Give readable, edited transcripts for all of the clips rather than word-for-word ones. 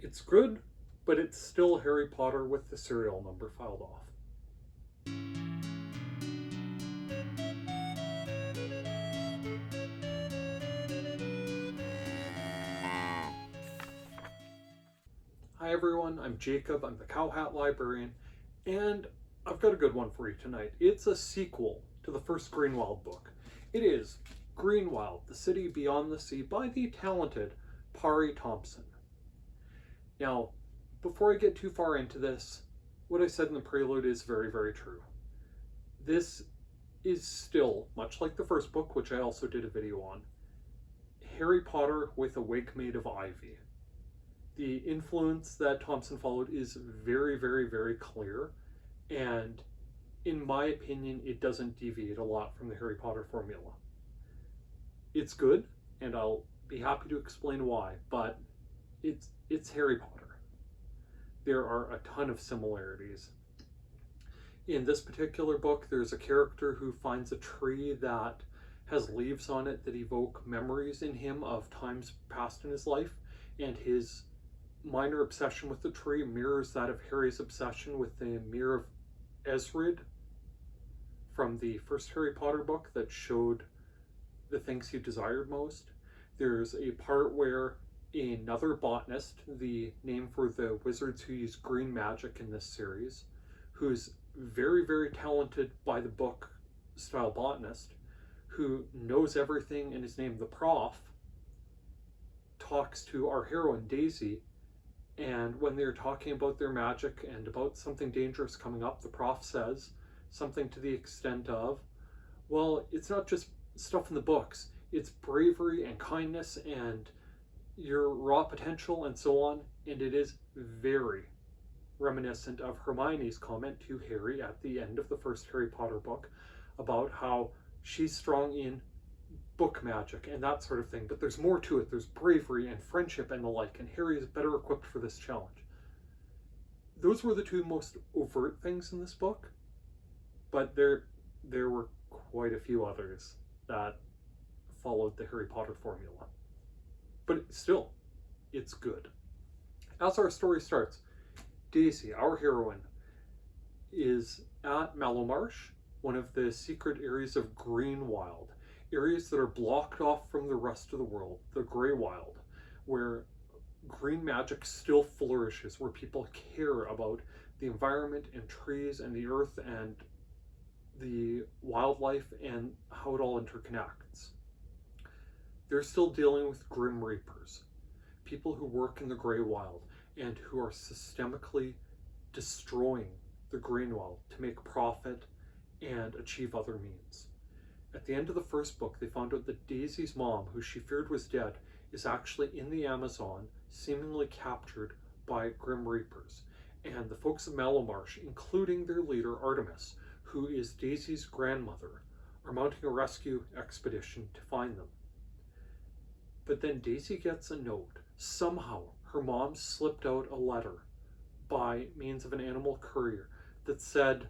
It's good, but it's still Harry Potter with the serial number filed off. Hi everyone, I'm Jacob, I'm the CowHatLibrarian, and I've got a good one for you tonight. It's a sequel to the first Greenwild book. It is Greenwild, The City Beyond the Sea by the talented Pari Thomson. Now, before I get too far into this, what I said in the prelude is very, very true. This is still, much like the first book, which I also did a video on, Harry Potter with a wig made of ivy. The influence that Thomson followed is very, very, very clear, and in my opinion, it doesn't deviate a lot from the Harry Potter formula. It's good, and I'll be happy to explain why, but it's Harry Potter. There are a ton of similarities. In this particular book, there's a character who finds a tree that has leaves on it that evoke memories in him of times past in his life, and his minor obsession with the tree mirrors that of Harry's obsession with the Mirror of Esrid from the first Harry Potter book that showed the things he desired most. There's a part where another botanist, the name for the wizards who use green magic in this series, who's very, very talented by the book style botanist, who knows everything and is named the Prof, talks to our heroine Daisy, and when they're talking about their magic and about something dangerous coming up, the Prof says something to the extent of, well, it's not just stuff in the books, it's bravery and kindness and your raw potential and so on, and it is very reminiscent of Hermione's comment to Harry at the end of the first Harry Potter book about how she's strong in book magic and that sort of thing, but there's more to it. There's bravery and friendship and the like, and Harry is better equipped for this challenge. Those were the two most overt things in this book, but there were quite a few others that followed the Harry Potter formula. But still, it's good. As our story starts, Daisy, our heroine, is at Mellowmarsh, one of the secret areas of Greenwild, areas that are blocked off from the rest of the world, the Greywild, where green magic still flourishes, where people care about the environment and trees and the earth and the wildlife and how it all interconnects. They're still dealing with Grim Reapers, people who work in the Greywild and who are systemically destroying the Greenwild to make profit and achieve other means. At the end of the first book, they found out that Daisy's mom, who she feared was dead, is actually in the Amazon, seemingly captured by Grim Reapers. And the folks of Mellowmarsh, including their leader Artemis, who is Daisy's grandmother, are mounting a rescue expedition to find them. But then Daisy gets a note. Somehow, her mom slipped out a letter by means of an animal courier that said,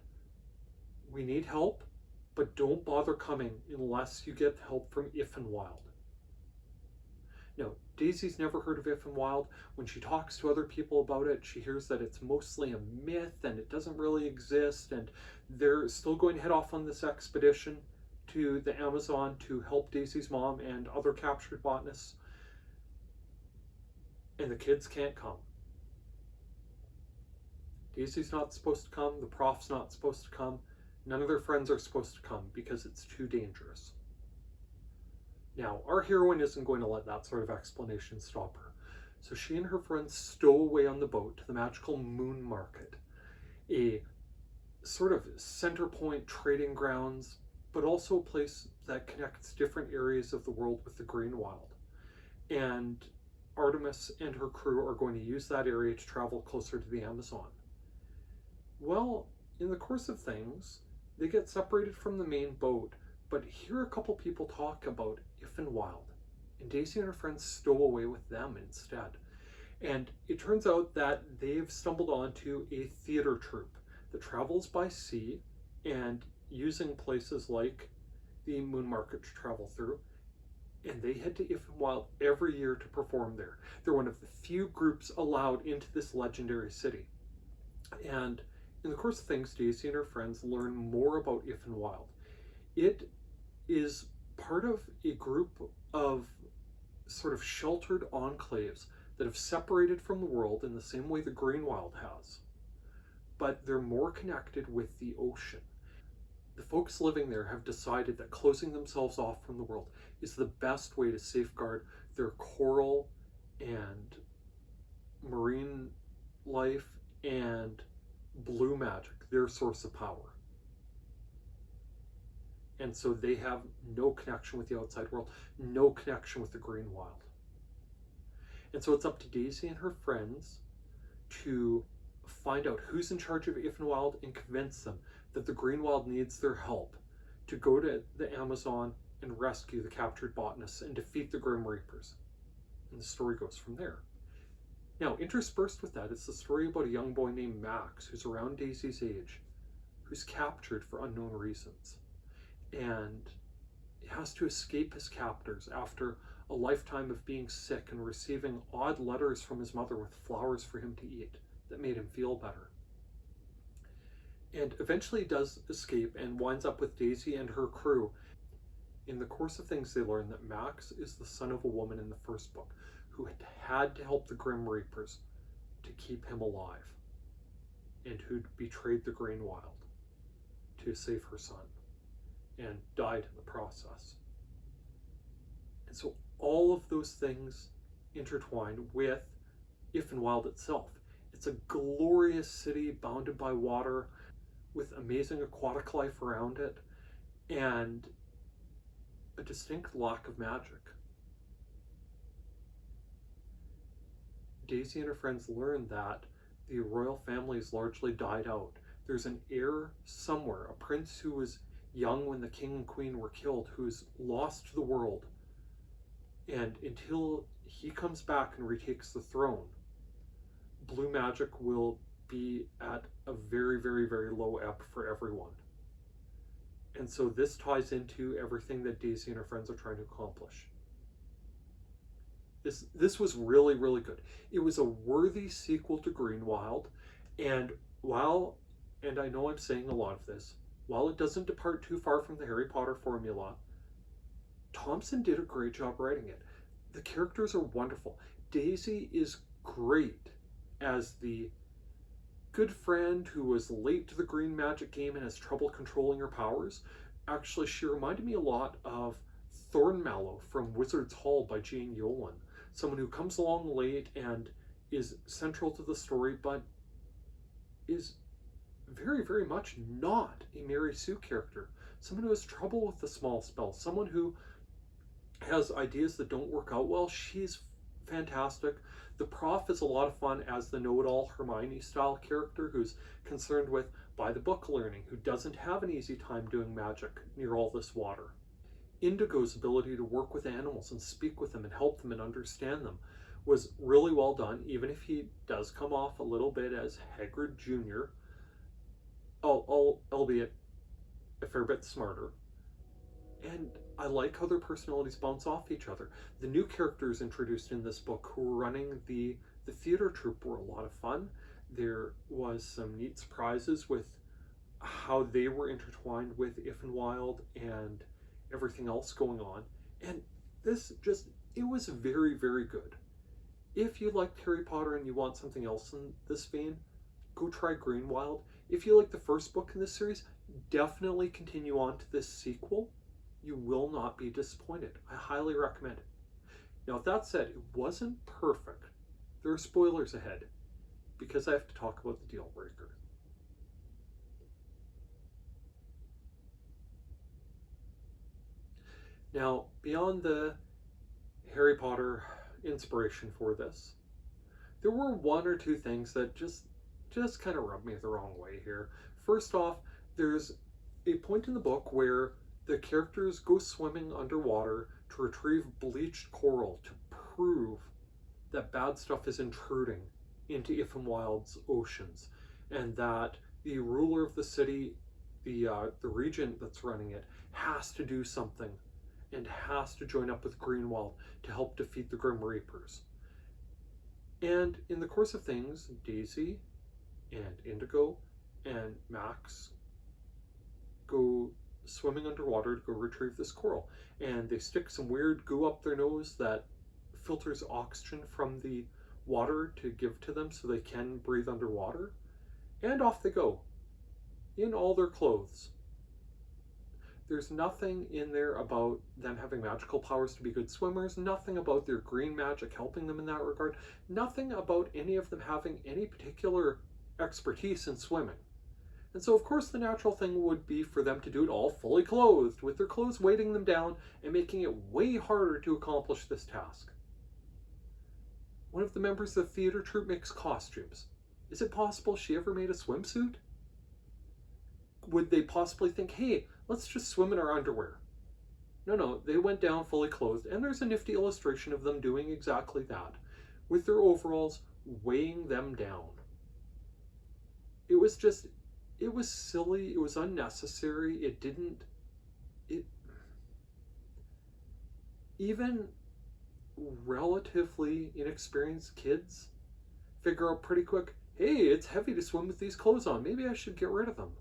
"We need help, but don't bother coming unless you get help from Ifenwild." Now, Daisy's never heard of Ifenwild. When she talks to other people about it, she hears that it's mostly a myth and it doesn't really exist, and they're still going to head off on this expedition to the Amazon to help Daisy's mom and other captured botanists. And the kids can't come. Daisy's not supposed to come, the Prof's not supposed to come, none of their friends are supposed to come because it's too dangerous. Now, our heroine isn't going to let that sort of explanation stop her. So she and her friends stow away on the boat to the magical Moon Market, a sort of center point trading grounds, but also a place that connects different areas of the world with the Greenwild. And Artemis and her crew are going to use that area to travel closer to the Amazon. Well, in the course of things, they get separated from the main boat, but hear a couple people talk about Ifenwild, and Daisy and her friends stow away with them instead. And it turns out that they've stumbled onto a theater troupe that travels by sea and using places like the Moon Market to travel through, and they head to Ifenwild every year to perform there. They're one of the few groups allowed into this legendary city. And in the course of things, Daisy and her friends learn more about Ifenwild. It is part of a group of sort of sheltered enclaves that have separated from the world in the same way the Greenwild has. But they're more connected with the ocean. The folks living there have decided that closing themselves off from the world is the best way to safeguard their coral and marine life and blue magic, their source of power. And so they have no connection with the outside world, no connection with the Greenwild. And so it's up to Daisy and her friends to find out who's in charge of Ifenwild and convince them that the Greenwild needs their help to go to the Amazon and rescue the captured botanists and defeat the Grim Reapers. And the story goes from there. Now, interspersed with that is the story about a young boy named Max, who's around Daisy's age, who's captured for unknown reasons. And he has to escape his captors after a lifetime of being sick and receiving odd letters from his mother with flowers for him to eat that made him feel better. And eventually he does escape and winds up with Daisy and her crew. In the course of things, they learn that Max is the son of a woman in the first book who had to help the Grim Reapers to keep him alive, and who'd betrayed the Greenwild to save her son and died in the process. And so all of those things intertwine with Ifenwild itself. It's a glorious city bounded by water with amazing aquatic life around it and a distinct lack of magic. Daisy and her friends learn that the royal family has largely died out. There's an heir somewhere, a prince who was young when the king and queen were killed, who's lost to the world. And until he comes back and retakes the throne, blue magic will be at a very, very, very low ebb for everyone. And so this ties into everything that Daisy and her friends are trying to accomplish. This was really, really good. It was a worthy sequel to Greenwild, and and I know I'm saying a lot of this, while it doesn't depart too far from the Harry Potter formula, Thomson did a great job writing it. The characters are wonderful. Daisy is great as the good friend who was late to the green magic game and has trouble controlling her powers. Actually, she reminded me a lot of Thornmallow from Wizard's Hall by Jane Yolen. Someone who comes along late and is central to the story, but is very, very much not a Mary Sue character. Someone who has trouble with the small spells. Someone who has ideas that don't work out well. She's fantastic. The prof is a lot of fun as the know-it-all Hermione style character who's concerned with by-the-book learning, who doesn't have an easy time doing magic near all this water. Indigo's ability to work with animals and speak with them and help them and understand them was really well done, even if he does come off a little bit as Hagrid Jr., albeit a fair bit smarter. And I like how their personalities bounce off each other. The new characters introduced in this book who were running the theater troupe were a lot of fun. There was some neat surprises with how they were intertwined with Ifenwild and everything else going on. And it was very, very good. If you liked Harry Potter and you want something else in this vein, go try Greenwild. If you like the first book in this series, definitely continue on to this sequel. You will not be disappointed. I highly recommend it. Now, with that said, it wasn't perfect. There are spoilers ahead because I have to talk about the deal breaker. Now, beyond the Harry Potter inspiration for this, there were one or two things that just kind of rubbed me the wrong way here. First off, there's a point in the book where the characters go swimming underwater to retrieve bleached coral to prove that bad stuff is intruding into Ifenwild's oceans, and that the ruler of the city, the regent that's running it, has to do something and has to join up with Greenwild to help defeat the Grim Reapers. And in the course of things, Daisy and Indigo and Max go swimming underwater to go retrieve this coral. And they stick some weird goo up their nose that filters oxygen from the water to give to them so they can breathe underwater. And off they go, in all their clothes. There's nothing in there about them having magical powers to be good swimmers, nothing about their green magic helping them in that regard, nothing about any of them having any particular expertise in swimming. And so, of course, the natural thing would be for them to do it all fully clothed, with their clothes weighting them down and making it way harder to accomplish this task. One of the members of the theater troupe makes costumes. Is it possible she ever made a swimsuit? Would they possibly think, hey, let's just swim in our underwear? No, they went down fully clothed, and there's a nifty illustration of them doing exactly that, with their overalls weighing them down. It was silly, it was unnecessary, even relatively inexperienced kids figure out pretty quick, hey, it's heavy to swim with these clothes on, maybe I should get rid of them.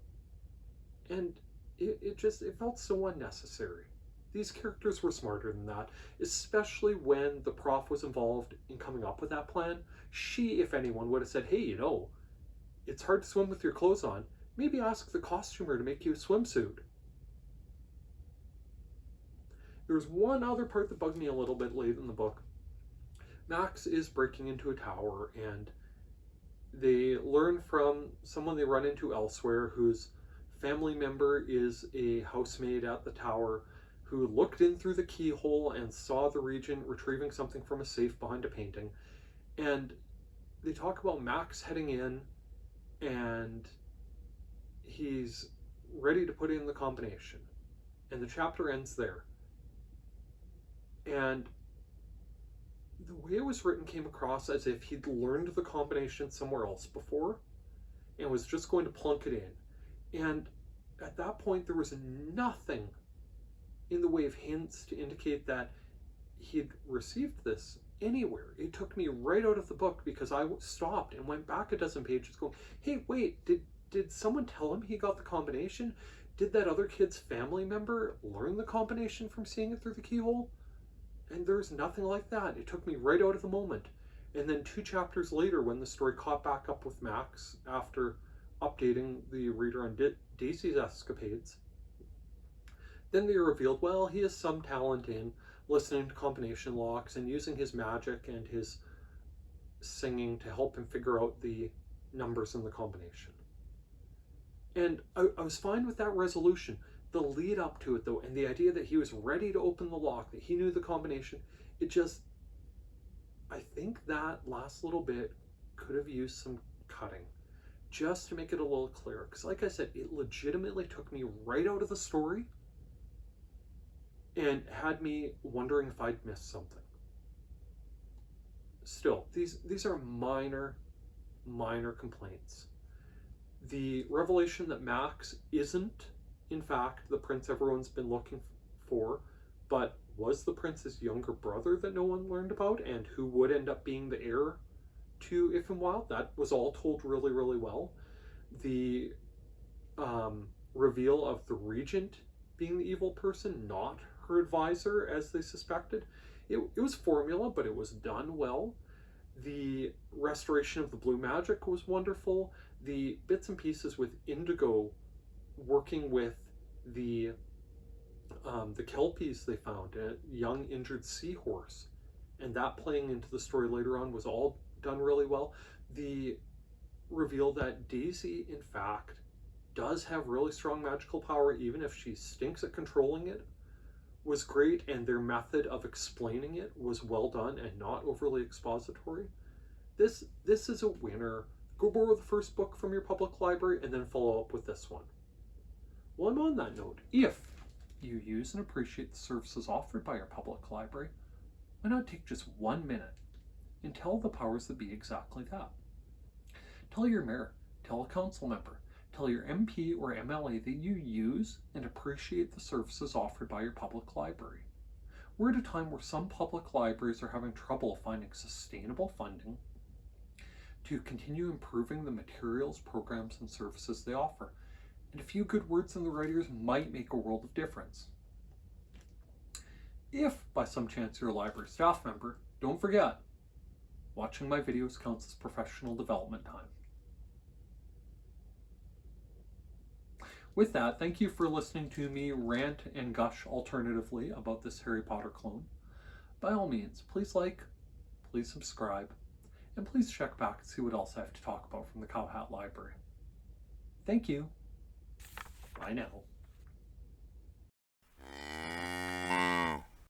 And it felt so unnecessary. These characters were smarter than that, especially when the prof was involved in coming up with that plan. She, if anyone, would have said, hey, it's hard to swim with your clothes on. Maybe ask the costumer to make you a swimsuit. There's one other part that bugged me a little bit late in the book. Max is breaking into a tower, and they learn from someone they run into elsewhere whose family member is a housemaid at the tower who looked in through the keyhole and saw the regent retrieving something from a safe behind a painting. And they talk about Max heading in, and he's ready to put in the combination. And the chapter ends there. And the way it was written came across as if he'd learned the combination somewhere else before and was just going to plunk it in. And at that point, there was nothing in the way of hints to indicate that he'd received this anywhere. It took me right out of the book because I stopped and went back a dozen pages going, hey, wait, did someone tell him he got the combination? Did that other kid's family member learn the combination from seeing it through the keyhole? And there's nothing like that. It took me right out of the moment. And then 2 chapters later, when the story caught back up with Max after updating the reader on Daisy's escapades, then they revealed, well, he has some talent in listening to combination locks and using his magic and his singing to help him figure out the numbers in the combination. And I was fine with that resolution. The lead up to it, though, and the idea that he was ready to open the lock, that he knew the combination, I think that last little bit could have used some cutting just to make it a little clearer. Because like I said, it legitimately took me right out of the story and had me wondering if I'd missed something. Still, these are minor complaints. The revelation that Max isn't, in fact, the prince everyone's been looking for, but was the prince's younger brother that no one learned about and who would end up being the heir to If and Wild, that was all told really, really well. The reveal of the regent being the evil person, not her advisor as they suspected, it was formula, but it was done well. The restoration of the blue magic was wonderful. The bits and pieces with Indigo working with the Kelpies they found, a young injured seahorse, and that playing into the story later on was all done really well. The reveal that Daisy, in fact, does have really strong magical power, even if she stinks at controlling it, was great, and their method of explaining it was well done and not overly expository. This is a winner. Go borrow the first book from your public library and then follow up with this one. Well, and on that note, if you use and appreciate the services offered by your public library, why not take just 1 minute and tell the powers that be exactly that? Tell your mayor, tell a council member, tell your MP or MLA that you use and appreciate the services offered by your public library. We're at a time where some public libraries are having trouble finding sustainable funding to continue improving the materials, programs, and services they offer. And a few good words in the right ears might make a world of difference. If, by some chance, you're a library staff member, don't forget, watching my videos counts as professional development time. With that, thank you for listening to me rant and gush alternatively about this Harry Potter clone. By all means, please like, please subscribe, and please check back and see what else I have to talk about from the CowHat Library. Thank you. Bye now.